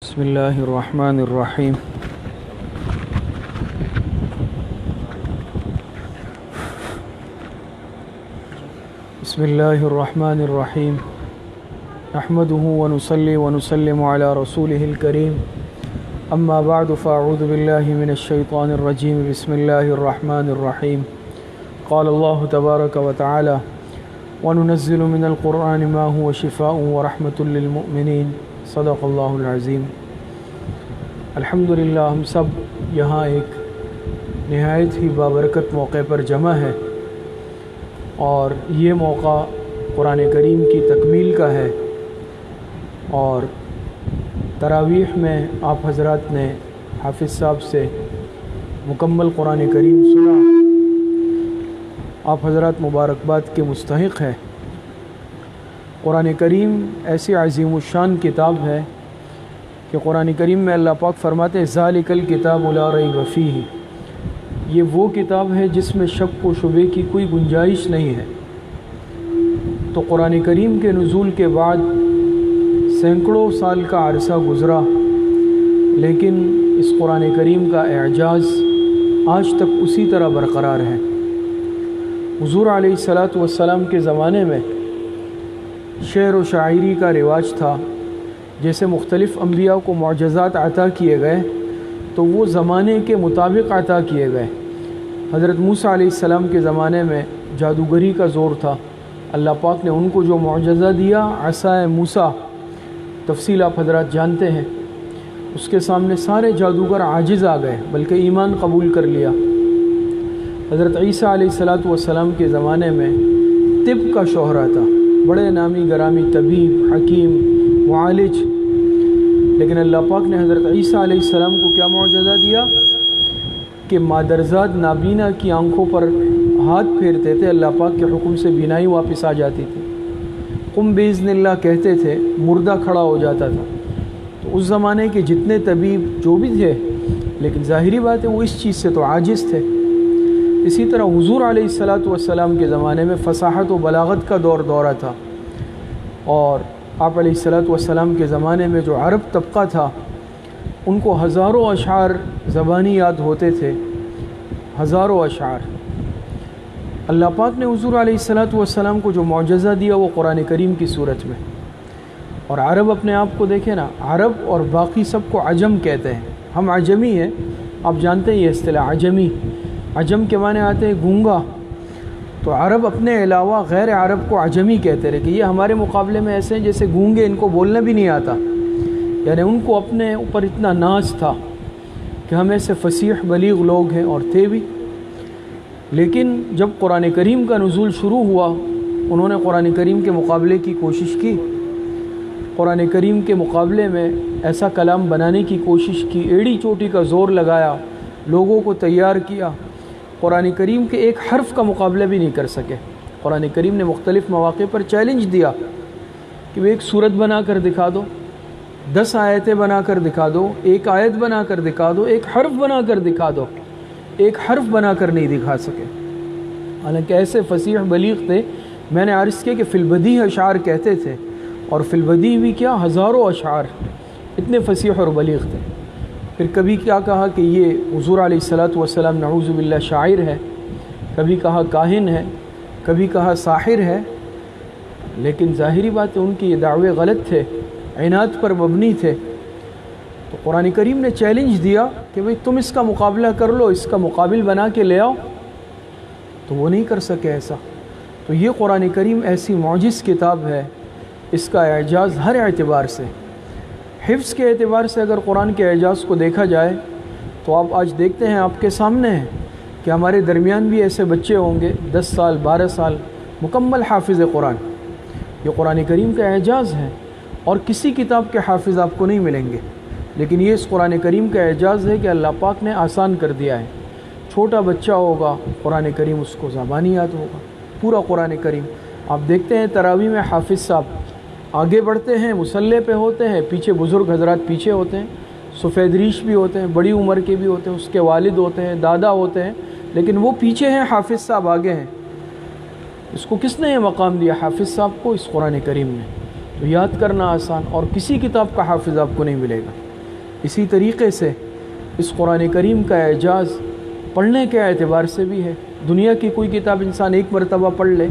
بسم اللہ الرحمن الرحیم بسم اللہ الرحمن الرحیم نحمده ونصلي ونسلم على رسوله الكريم اما بعد فاعوذ باللہ من الشیطان الرجیم بسم اللہ الرحمن الرحیم قال اللہ تبارک وتعالی وننزل من القرآن ما هو شفاء ورحمة للمؤمنین صدق اللہ العظیم۔ الحمدللہ ہم سب یہاں ایک نہایت ہی بابرکت موقع پر جمع ہے، اور یہ موقع قرآن کریم کی تکمیل کا ہے، اور تراویح میں آپ حضرات نے حافظ صاحب سے مکمل قرآن کریم سنا۔ آپ حضرات مبارکباد کے مستحق ہے۔ قرآن کریم ایسی عظیم الشان کتاب ہے کہ قرآن کریم میں اللہ پاک فرماتے ہیں ذالک الکتاب لا ریب فیہ، یہ وہ کتاب ہے جس میں شک و شبے کی کوئی گنجائش نہیں ہے۔ تو قرآن کریم کے نزول کے بعد سینکڑوں سال کا عرصہ گزرا، لیکن اس قرآن کریم کا اعجاز آج تک اسی طرح برقرار ہے۔ حضور علیہ الصلاۃ والسلام کے زمانے میں شعر و شاعری کا رواج تھا۔ جیسے مختلف انبیاء کو معجزات عطا کیے گئے تو وہ زمانے کے مطابق عطا کیے گئے۔ حضرت موسیٰ علیہ السلام کے زمانے میں جادوگری کا زور تھا، اللہ پاک نے ان کو جو معجزہ دیا عصائے موسیٰ، تفصیل آپ حضرات جانتے ہیں، اس کے سامنے سارے جادوگر عاجز آ گئے بلکہ ایمان قبول کر لیا۔ حضرت عیسیٰ علیہ السلام کے زمانے میں طب کا شہرہ تھا، بڑے نامی گرامی طبیب، حکیم، معالج، لیکن اللہ پاک نے حضرت عیسیٰ علیہ السلام کو کیا معجزہ دیا کہ مادرزاد نابینا کی آنکھوں پر ہاتھ پھیرتے تھے، اللہ پاک کے حکم سے بینائی واپس آ جاتی تھی۔ قم باذن اللہ کہتے تھے، مردہ کھڑا ہو جاتا تھا۔ تو اس زمانے کے جتنے طبیب جو بھی تھے، لیکن ظاہری بات ہے وہ اس چیز سے تو عاجز تھے۔ اسی طرح حضور علیہ السلام کے زمانے میں فصاحت و بلاغت کا دورہ تھا، اور آپ علیہ السلام کے زمانے میں جو عرب طبقہ تھا ان کو ہزاروں اشعار زبانی یاد ہوتے تھے، ہزاروں اشعار۔ اللہ پاک نے حضور علیہ السلام کو جو معجزہ دیا وہ قرآن کریم کی صورت میں۔ اور عرب اپنے آپ کو دیکھیں نا، عرب اور باقی سب کو عجم کہتے ہیں، ہم عجمی ہیں، آپ جانتے ہیں یہ اصطلاح عجمی، عجم کے معنی آتے ہیں گونگا۔ تو عرب اپنے علاوہ غیر عرب کو عجمی کہتے رہے کہ یہ ہمارے مقابلے میں ایسے ہیں جیسے گونگے، ان کو بولنا بھی نہیں آتا، یعنی ان کو اپنے اوپر اتنا ناز تھا کہ ہم ایسے فصیح بلیغ لوگ ہیں، اور تھے بھی۔ لیکن جب قرآن کریم کا نزول شروع ہوا، انہوں نے قرآن کریم کے مقابلے کی کوشش کی، قرآن کریم کے مقابلے میں ایسا کلام بنانے کی کوشش کی، ایڑی چوٹی کا زور لگایا، لوگوں کو تیار کیا، قرآن کریم کے ایک حرف کا مقابلہ بھی نہیں کر سکے۔ قرآن کریم نے مختلف مواقع پر چیلنج دیا کہ وہ ایک سورت بنا کر دکھا دو، 10 آیتیں بنا کر دکھا دو، ایک آیت بنا کر دکھا دو، ایک حرف بنا کر دکھا دو۔ ایک حرف بنا کر نہیں دکھا سکے، حالانکہ ایسے فصیح بلیغ تھے۔ میں نے عرض کیا کہ فی البدیہہ اشعار کہتے تھے، اور فی البدیہہ بھی کیا، ہزاروں اشعار، اتنے فصیح اور بلیغ تھے۔ پھر کبھی کیا کہا کہ یہ حضور علیہ السلام نعوذ باللہ شاعر ہے، کبھی کہا کاہن ہے، کبھی کہا ساحر ہے، لیکن ظاہری بات ہے ان کی یہ دعوے غلط تھے، عناد پر مبنی تھے۔ تو قرآن کریم نے چیلنج دیا کہ بھئی تم اس کا مقابلہ کر لو، اس کا مقابل بنا کے لے آؤ، تو وہ نہیں کر سکے ایسا۔ تو یہ قرآن کریم ایسی معجز کتاب ہے، اس کا اعجاز ہر اعتبار سے، حفظ کے اعتبار سے اگر قرآن کے اعجاز کو دیکھا جائے تو آپ آج دیکھتے ہیں، آپ کے سامنے ہیں کہ ہمارے درمیان بھی ایسے بچے ہوں گے 10 سال 12 سال مکمل حافظ قرآن۔ یہ قرآن کریم کا اعجاز ہے، اور کسی کتاب کے حافظ آپ کو نہیں ملیں گے، لیکن یہ اس قرآن کریم کا اعجاز ہے کہ اللہ پاک نے آسان کر دیا ہے۔ چھوٹا بچہ ہوگا قرآن کریم اس کو زبانی یاد ہوگا، پورا قرآن کریم۔ آپ دیکھتے ہیں تراویح میں حافظ صاحب آگے بڑھتے ہیں، مصلی پہ ہوتے ہیں، پیچھے بزرگ حضرات پیچھے ہوتے ہیں، سفید ریش بھی ہوتے ہیں، بڑی عمر کے بھی ہوتے ہیں، اس کے والد ہوتے ہیں، دادا ہوتے ہیں، لیکن وہ پیچھے ہیں، حافظ صاحب آگے ہیں۔ اس کو کس نے یہ مقام دیا؟ حافظ صاحب کو، اس قرآن کریم نے۔ تو یاد کرنا آسان، اور کسی کتاب کا حافظ آپ کو نہیں ملے گا۔ اسی طریقے سے اس قرآن کریم کا اعجاز پڑھنے کے اعتبار سے بھی ہے۔ دنیا کی کوئی کتاب انسان ایک مرتبہ پڑھ لے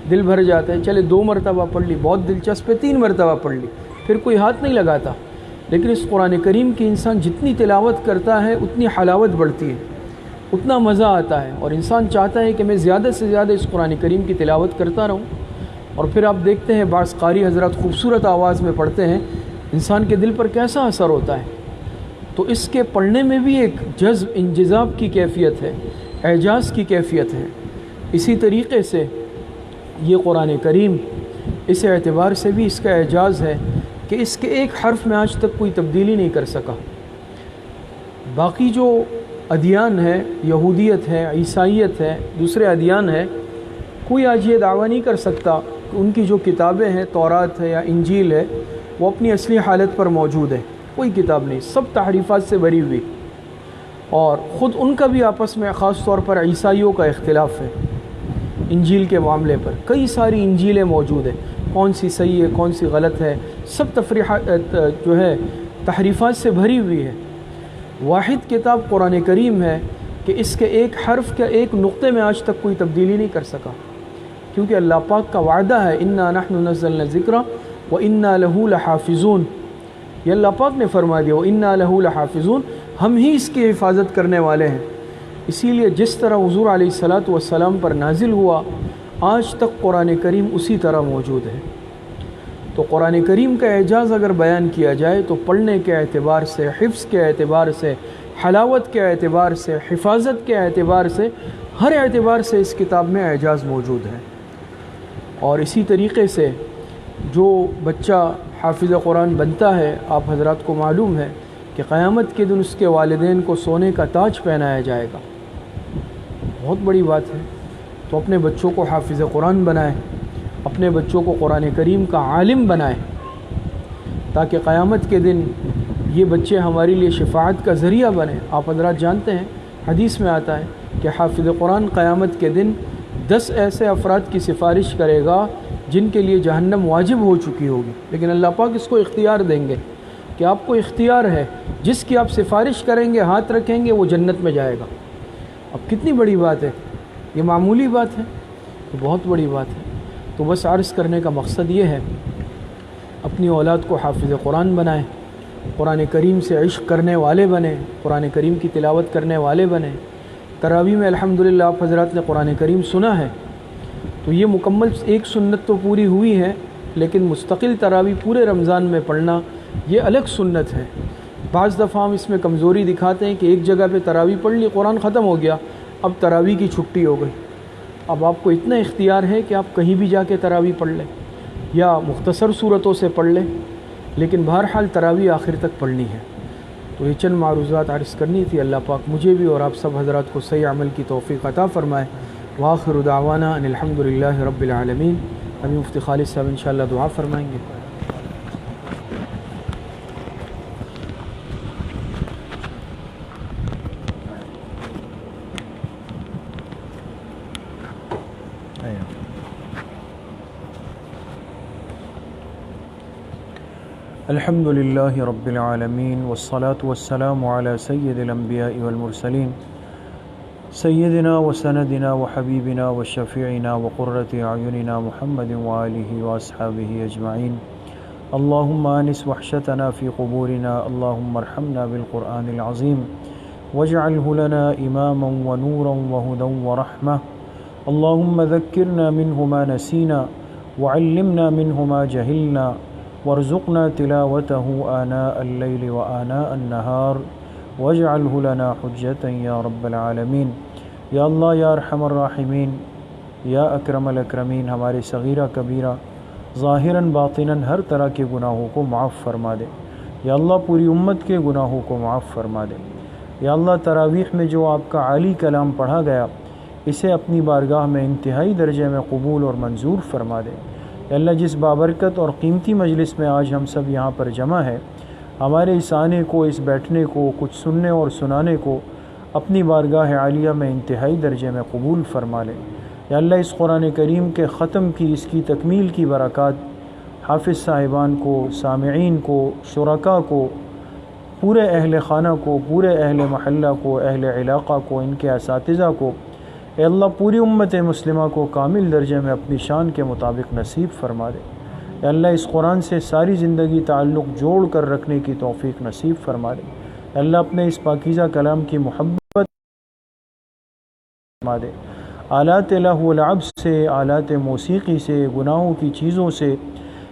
دل بھر جاتا ہے، چلے 2 مرتبہ پڑھ لی، بہت دلچسپ ہے 3 مرتبہ پڑھ لی، پھر کوئی ہاتھ نہیں لگاتا۔ لیکن اس قرآن کریم کی انسان جتنی تلاوت کرتا ہے اتنی حلاوت بڑھتی ہے، اتنا مزہ آتا ہے، اور انسان چاہتا ہے کہ میں زیادہ سے زیادہ اس قرآن کریم کی تلاوت کرتا رہوں۔ اور پھر آپ دیکھتے ہیں بعض قاری حضرات خوبصورت آواز میں پڑھتے ہیں، انسان کے دل پر کیسا اثر ہوتا ہے۔ تو اس کے پڑھنے میں بھی ایک جذب انجذاب کی کیفیت ہے، اعجاز کی کیفیت ہے۔ اسی طریقے سے یہ قرآن کریم اس اعتبار سے بھی اس کا اعجاز ہے کہ اس کے ایک حرف میں آج تک کوئی تبدیلی نہیں کر سکا۔ باقی جو ادیان ہے، یہودیت ہے، عیسائیت ہے، دوسرے ادیان ہے، کوئی آج یہ دعویٰ نہیں کر سکتا کہ ان کی جو کتابیں ہیں، تورات ہے یا انجیل ہے، وہ اپنی اصلی حالت پر موجود ہے۔ کوئی کتاب نہیں، سب تحریفات سے بھری ہوئی، اور خود ان کا بھی آپس میں خاص طور پر عیسائیوں کا اختلاف ہے انجیل کے معاملے پر۔ کئی ساری انجیلیں موجود ہیں، کون سی صحیح ہے کون سی غلط ہے، سب جو ہے تحریفات سے بھری ہوئی ہے۔ واحد کتاب قرآن کریم ہے کہ اس کے ایک حرف کے ایک نقطے میں آج تک کوئی تبدیلی نہیں کر سکا، کیونکہ اللہ پاک کا وعدہ ہے اِنَّا نَحْنُ نَزَّلْنَا الذِّكْرَ وَإِنَّا لَهُ لَحَافِظُونَ۔ یہ اللہ پاک نے فرما دیا وَإِنَّا لَهُ لَحَافِظُونَ، ہم ہی اس کی حفاظت کرنے والے ہیں۔ اسی لیے جس طرح حضور علیہ الصلاۃ پر نازل ہوا، آج تک قرآن کریم اسی طرح موجود ہے۔ تو قرآن کریم کا اعجاز اگر بیان کیا جائے تو پڑھنے کے اعتبار سے، حفظ کے اعتبار سے، حلاوت کے اعتبار سے، حفاظت کے اعتبار سے، ہر اعتبار سے اس کتاب میں اعجاز موجود ہے۔ اور اسی طریقے سے جو بچہ حافظ قرآن بنتا ہے، آپ حضرات کو معلوم ہے کہ قیامت کے دن اس کے والدین کو سونے کا تاج پہنایا جائے گا، بہت بڑی بات ہے۔ تو اپنے بچوں کو حافظ قرآن بنائیں، اپنے بچوں کو قرآن کریم کا عالم بنائیں، تاکہ قیامت کے دن یہ بچے ہمارے لیے شفاعت کا ذریعہ بنیں۔ آپ حضرات جانتے ہیں حدیث میں آتا ہے کہ حافظ قرآن قیامت کے دن 10 ایسے افراد کی سفارش کرے گا جن کے لیے جہنم واجب ہو چکی ہوگی، لیکن اللہ پاک اس کو اختیار دیں گے کہ آپ کو اختیار ہے، جس کی آپ سفارش کریں گے، ہاتھ رکھیں گے، وہ جنت میں جائے گا۔ اب کتنی بڑی بات ہے، یہ معمولی بات ہے، یہ بہت بڑی بات ہے۔ تو بس عرض کرنے کا مقصد یہ ہے، اپنی اولاد کو حافظ قرآن بنائیں، قرآن کریم سے عشق کرنے والے بنیں، قرآن کریم کی تلاوت کرنے والے بنیں۔ تراویح میں الحمدللہ آپ حضرات نے قرآن کریم سنا ہے، تو یہ مکمل ایک سنت تو پوری ہوئی ہے، لیکن مستقل تراویح پورے رمضان میں پڑھنا یہ الگ سنت ہے۔ بعض دفعہ ہم اس میں کمزوری دکھاتے ہیں کہ ایک جگہ پہ تراویح پڑھ لی، قرآن ختم ہو گیا، اب تراویح کی چھٹی ہو گئی۔ اب آپ کو اتنا اختیار ہے کہ آپ کہیں بھی جا کے تراویح پڑھ لیں یا مختصر صورتوں سے پڑھ لیں، لیکن بہرحال تراویح آخر تک پڑھنی ہے۔ تو یہ چند معروضات عرض کرنی تھی۔ اللہ پاک مجھے بھی اور آپ سب حضرات کو صحیح عمل کی توفیق عطا فرمائے۔ وآخر دعوانا ان الحمدللہ رب العالمین۔ ابھی مفتی خالد صاحب انشاءاللہ دعا فرمائیں گے۔ الحمد للہ رب العالمین والصلاة والسلام علی سید الانبیاء والمرسلین سیدنا وسندنا وحبیبنا وشفیعنا وقرۃ اعیننا محمد وآلہ واصحابہ اجمعین۔ اللہم آنس وحشتنا فی قبورنا، اللہم ارحمنا بالقرآن العظیم واجعلہ لنا اماما ونورا وہدی ورحمہ۔ اللہم ذکرنا منہ ما نسینا وعلمنا منہ ما جہلنا وارزقنا تلاوته آناء اللیل وآناء النہار واجعلہ لنا حجتا یا رب العالمین۔ یا اللہ یا ارحم الراحمین، یا اکرم الاکرمین، ہمارے صغیرہ کبیرہ ظاہراً باطناً ہر طرح کے گناہوں کو معاف فرما دے۔ یا اللہ پوری امت کے گناہوں کو معاف فرما دے۔ یا اللہ تراویح میں جو آپ کا عالی کلام پڑھا گیا، اسے اپنی بارگاہ میں انتہائی درجے میں قبول اور منظور فرما دے۔ یا اللہ جس بابرکت اور قیمتی مجلس میں آج ہم سب یہاں پر جمع ہے، ہمارے اس آنے کو، اس بیٹھنے کو، کچھ سننے اور سنانے کو اپنی بارگاہ عالیہ میں انتہائی درجے میں قبول فرما لے۔ یا اللہ اس قرآن کریم کے ختم کی، اس کی تکمیل کی برکات حافظ صاحبان کو، سامعین کو، شرکاء کو، پورے اہل خانہ کو، پورے اہل محلہ کو، اہل علاقہ کو، ان کے اساتذہ کو، اے اللہ پوری امت مسلمہ کو کامل درجے میں اپنی شان کے مطابق نصیب فرما دے۔ اے اللہ اس قرآن سے ساری زندگی تعلق جوڑ کر رکھنے کی توفیق نصیب فرما دے۔ اے اللہ اپنے اس پاکیزہ کلام کی محبت فرما دے۔ آلات لہو و لعب سے، آلات موسیقی سے، گناہوں کی چیزوں سے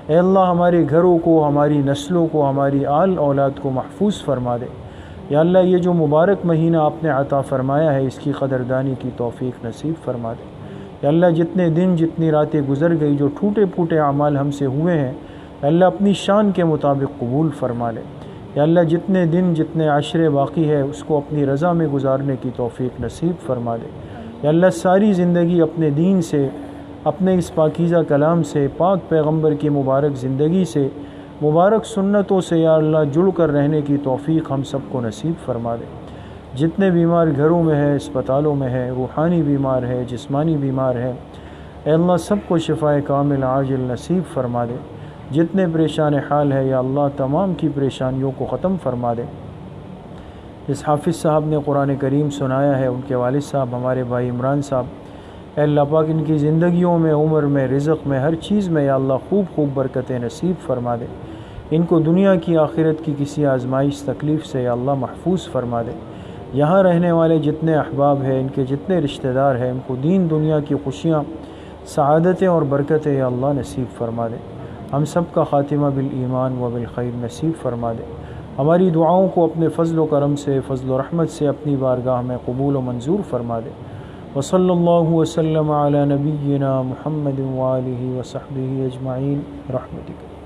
اے اللہ ہمارے گھروں کو، ہماری نسلوں کو، ہماری آل اولاد کو محفوظ فرما دے۔ یا اللہ یہ جو مبارک مہینہ آپ نے عطا فرمایا ہے، اس کی قدردانی کی توفیق نصیب فرما دے۔ یا اللہ جتنے دن، جتنی راتیں گزر گئی، جو ٹوٹے پھوٹے اعمال ہم سے ہوئے ہیں، یا اللہ اپنی شان کے مطابق قبول فرما لے۔ یا اللہ جتنے دن، جتنے عشرے باقی ہے، اس کو اپنی رضا میں گزارنے کی توفیق نصیب فرما دے۔ یا اللہ ساری زندگی اپنے دین سے، اپنے اس پاکیزہ کلام سے، پاک پیغمبر کی مبارک زندگی سے، مبارک سنتوں سے یا اللہ جڑ کر رہنے کی توفیق ہم سب کو نصیب فرما دے۔ جتنے بیمار گھروں میں ہے، اسپتالوں میں ہے، روحانی بیمار ہے، جسمانی بیمار ہے، اے اللہ سب کو شفائے کامل عاجل نصیب فرما دے۔ جتنے پریشان حال ہے یا اللہ تمام کی پریشانیوں کو ختم فرما دے۔ اس حافظ صاحب نے قرآن کریم سنایا ہے، ان کے والد صاحب ہمارے بھائی عمران صاحب، اے اللہ پاک ان کی زندگیوں میں، عمر میں، رزق میں، ہر چیز میں یا اللہ خوب خوب برکتیں نصیب فرما دے۔ ان کو دنیا کی، آخرت کی کسی آزمائش تکلیف سے یا اللہ محفوظ فرما دے۔ یہاں رہنے والے جتنے احباب ہیں، ان کے جتنے رشتہ دار ہیں، ان کو دین دنیا کی خوشیاں، سعادتیں اور برکتیں یا اللہ نصیب فرما دے۔ ہم سب کا خاتمہ بالایمان و بالخیر نصیب فرما دے۔ ہماری دعاؤں کو اپنے فضل و کرم سے، فضل و رحمت سے اپنی بارگاہ میں قبول و منظور فرما دے۔ وصلی اللہ وسلم علی نبینا محمد وآلہ وصحبہ اجمعین برحمتک۔